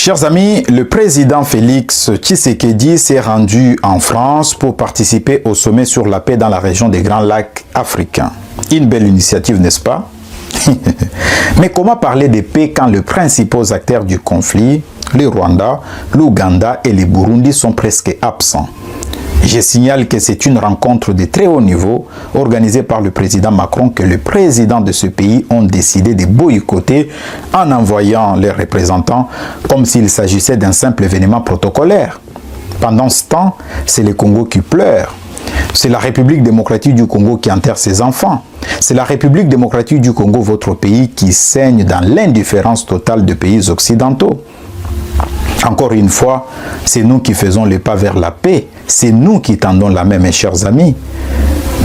Chers amis, le président Félix Tshisekedi s'est rendu en France pour participer au sommet sur la paix dans la région des Grands Lacs africains. Une belle initiative, n'est-ce pas? Mais comment parler de paix quand les principaux acteurs du conflit, le Rwanda, l'Ouganda et le Burundi sont presque absents? Je signale que c'est une rencontre de très haut niveau organisée par le président Macron que le président de ce pays ont décidé de boycotter en envoyant les représentants comme s'il s'agissait d'un simple événement protocolaire. Pendant ce temps, c'est le Congo qui pleure. C'est la République démocratique du Congo qui enterre ses enfants. C'est la République démocratique du Congo, votre pays, qui saigne dans l'indifférence totale des pays occidentaux. Encore une fois, c'est nous qui faisons le pas vers la paix. C'est nous qui tendons la main, mes chers amis.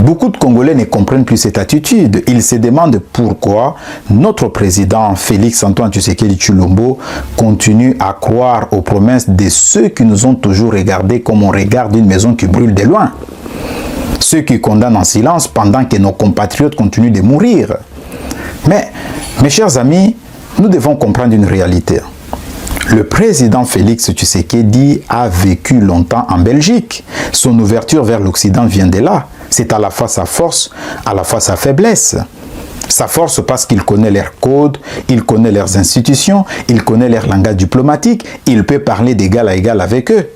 Beaucoup de Congolais ne comprennent plus cette attitude. Ils se demandent pourquoi notre président Félix-Antoine Tshisekedi Tshilombo continue à croire aux promesses de ceux qui nous ont toujours regardés comme on regarde une maison qui brûle de loin. Ceux qui condamnent en silence pendant que nos compatriotes continuent de mourir. Mais, mes chers amis, nous devons comprendre une réalité. Le président Félix Tshisekedi a vécu longtemps en Belgique. Son ouverture vers l'Occident vient de là. C'est à la fois sa force, à la fois sa faiblesse. Sa force parce qu'il connaît leurs codes, il connaît leurs institutions, il connaît leur langage diplomatique, il peut parler d'égal à égal avec eux.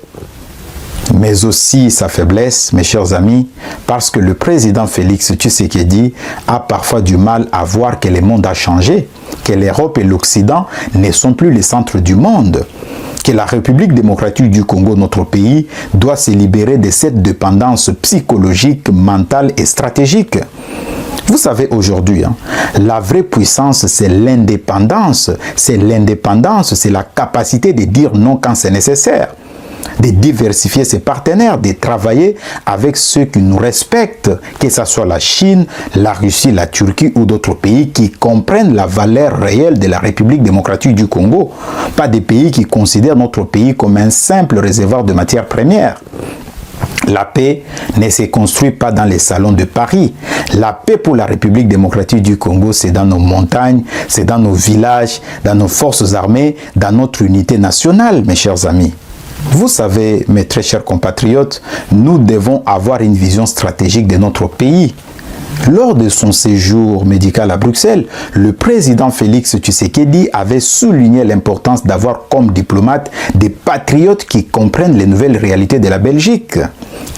Mais aussi sa faiblesse, mes chers amis, parce que le président Félix Tshisekedi a parfois du mal à voir que le monde a changé, que l'Europe et l'Occident ne sont plus les centres du monde, que la République démocratique du Congo, notre pays, doit se libérer de cette dépendance psychologique, mentale et stratégique. Vous savez, aujourd'hui, la vraie puissance, c'est l'indépendance. C'est l'indépendance, c'est la capacité de dire non quand c'est nécessaire, de diversifier ses partenaires, de travailler avec ceux qui nous respectent, que ce soit la Chine, la Russie, la Turquie ou d'autres pays qui comprennent la valeur réelle de la République démocratique du Congo. Pas des pays qui considèrent notre pays comme un simple réservoir de matières premières. La paix ne se construit pas dans les salons de Paris. La paix pour la République démocratique du Congo, c'est dans nos montagnes, c'est dans nos villages, dans nos forces armées, dans notre unité nationale, mes chers amis. Vous savez, mes très chers compatriotes, nous devons avoir une vision stratégique de notre pays. Lors de son séjour médical à Bruxelles, le président Félix Tshisekedi avait souligné l'importance d'avoir comme diplomate des patriotes qui comprennent les nouvelles réalités de la Belgique.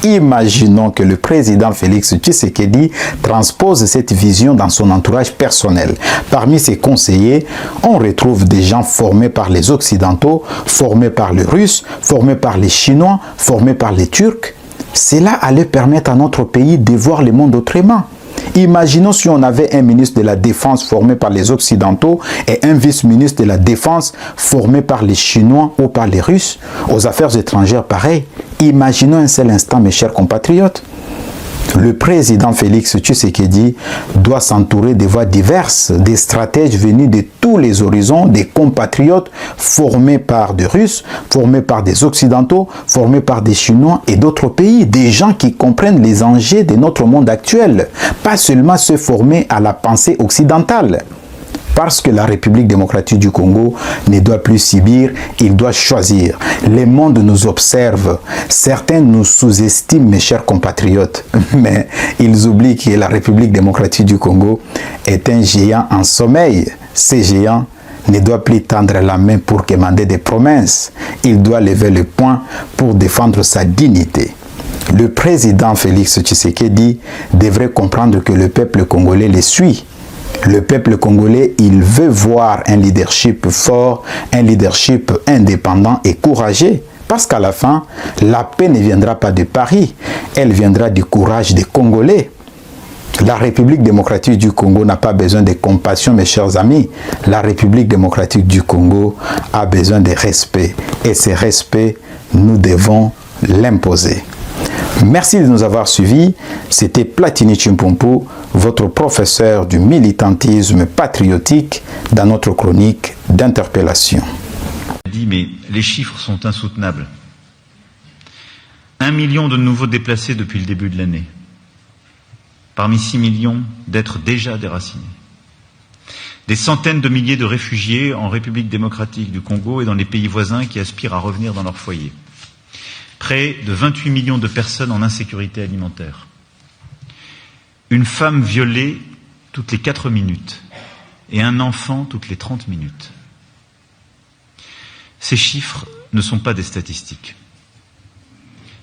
Imaginons que le président Félix Tshisekedi transpose cette vision dans son entourage personnel. Parmi ses conseillers, on retrouve des gens formés par les Occidentaux, formés par les Russes, formés par les Chinois, formés par les Turcs. Cela allait permettre à notre pays de voir le monde autrement. Imaginons si on avait un ministre de la Défense formé par les Occidentaux et un vice-ministre de la Défense formé par les Chinois ou par les Russes, aux affaires étrangères pareil. Imaginons un seul instant, mes chers compatriotes. Le président Félix Tshisekedi doit s'entourer de voix diverses, des stratèges venus de tous les horizons, des compatriotes formés par des Russes, formés par des Occidentaux, formés par des Chinois et d'autres pays, des gens qui comprennent les enjeux de notre monde actuel, pas seulement ceux formés à la pensée occidentale. Parce que la République démocratique du Congo ne doit plus subir, il doit choisir. Le monde nous observe. Certains nous sous-estiment, mes chers compatriotes, mais ils oublient que la République démocratique du Congo est un géant en sommeil. Ces géants ne doit plus tendre la main pour commander des promesses. Il doit lever le poing pour défendre sa dignité. Le président Félix Tshisekedi devrait comprendre que le peuple congolais le suit. Le peuple congolais, il veut voir un leadership fort, un leadership indépendant et courageux. Parce qu'à la fin, la paix ne viendra pas de Paris, elle viendra du courage des Congolais. La République démocratique du Congo n'a pas besoin de compassion, mes chers amis. La République démocratique du Congo a besoin de respect. Et ce respect, nous devons l'imposer. Merci de nous avoir suivis. C'était Platini Chimpumpu, votre professeur du militantisme patriotique dans notre chronique d'interpellation. Mais les chiffres sont insoutenables. 1 million de nouveaux déplacés depuis le début de l'année. Parmi 6 millions d'êtres déjà déracinés. Des centaines de milliers de réfugiés en République démocratique du Congo et dans les pays voisins qui aspirent à revenir dans leur foyer. Près de 28 millions de personnes en insécurité alimentaire. Une femme violée toutes les 4 minutes et un enfant toutes les 30 minutes. Ces chiffres ne sont pas des statistiques.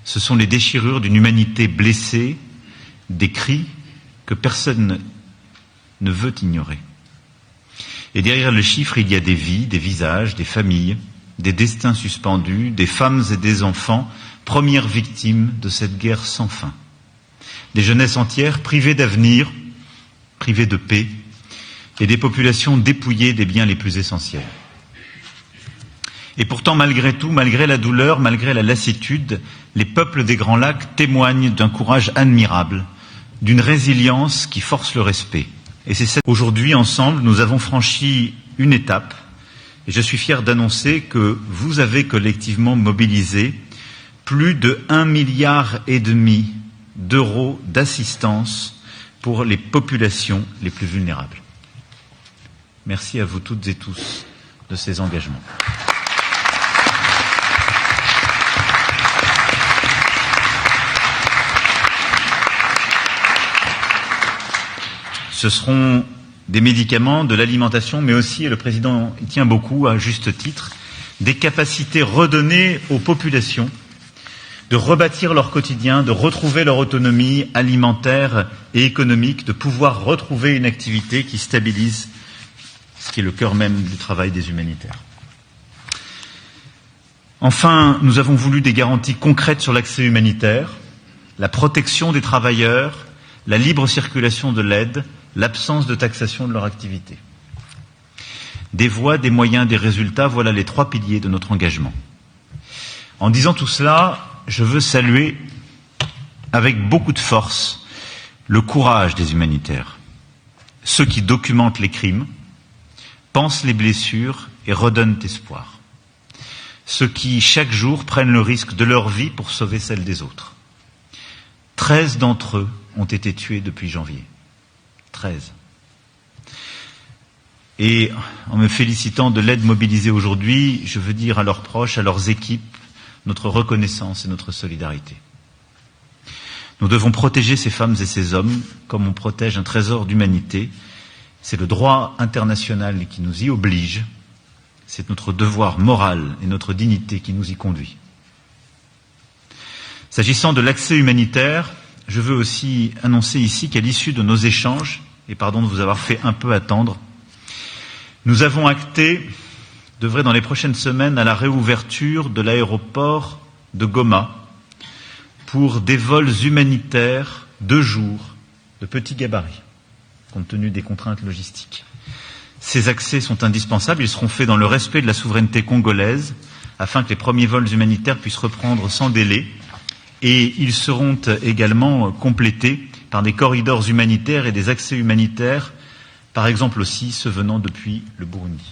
Ce sont les déchirures d'une humanité blessée, des cris que personne ne veut ignorer. Et derrière le chiffre, il y a des vies, des visages, des familles, des destins suspendus, des femmes et des enfants, premières victimes de cette guerre sans fin. Des jeunesses entières privées d'avenir, privées de paix, et des populations dépouillées des biens les plus essentiels. Et pourtant, malgré tout, malgré la douleur, malgré la lassitude, les peuples des Grands Lacs témoignent d'un courage admirable, d'une résilience qui force le respect. Et c'est ça. Aujourd'hui, ensemble, nous avons franchi une étape, et je suis fier d'annoncer que vous avez collectivement mobilisé plus de 1,5 milliard d'euros d'assistance pour les populations les plus vulnérables. Merci à vous toutes et tous de ces engagements. Ce seront des médicaments, de l'alimentation, mais aussi, et le président y tient beaucoup, à juste titre, des capacités redonnées aux populations de rebâtir leur quotidien, de retrouver leur autonomie alimentaire et économique, de pouvoir retrouver une activité qui stabilise ce qui est le cœur même du travail des humanitaires. Enfin, nous avons voulu des garanties concrètes sur l'accès humanitaire, la protection des travailleurs, la libre circulation de l'aide, l'absence de taxation de leur activité. Des voies, des moyens, des résultats, voilà les 3 piliers de notre engagement. En disant tout cela, je veux saluer avec beaucoup de force le courage des humanitaires, ceux qui documentent les crimes, pensent les blessures et redonnent espoir, ceux qui, chaque jour, prennent le risque de leur vie pour sauver celle des autres. 13 d'entre eux ont été tués depuis janvier. 13. Et en me félicitant de l'aide mobilisée aujourd'hui, je veux dire à leurs proches, à leurs équipes, notre reconnaissance et notre solidarité. Nous devons protéger ces femmes et ces hommes comme on protège un trésor d'humanité. C'est le droit international qui nous y oblige. C'est notre devoir moral et notre dignité qui nous y conduit. S'agissant de l'accès humanitaire, je veux aussi annoncer ici qu'à l'issue de nos échanges, et pardon de vous avoir fait un peu attendre, nous avons acté, d'œuvrer dans les prochaines semaines à la réouverture de l'aéroport de Goma pour des vols humanitaires 2 jours de petit gabarit, compte tenu des contraintes logistiques. Ces accès sont indispensables, ils seront faits dans le respect de la souveraineté congolaise, afin que les premiers vols humanitaires puissent reprendre sans délai, et ils seront également complétés par des corridors humanitaires et des accès humanitaires, par exemple aussi ceux venant depuis le Burundi.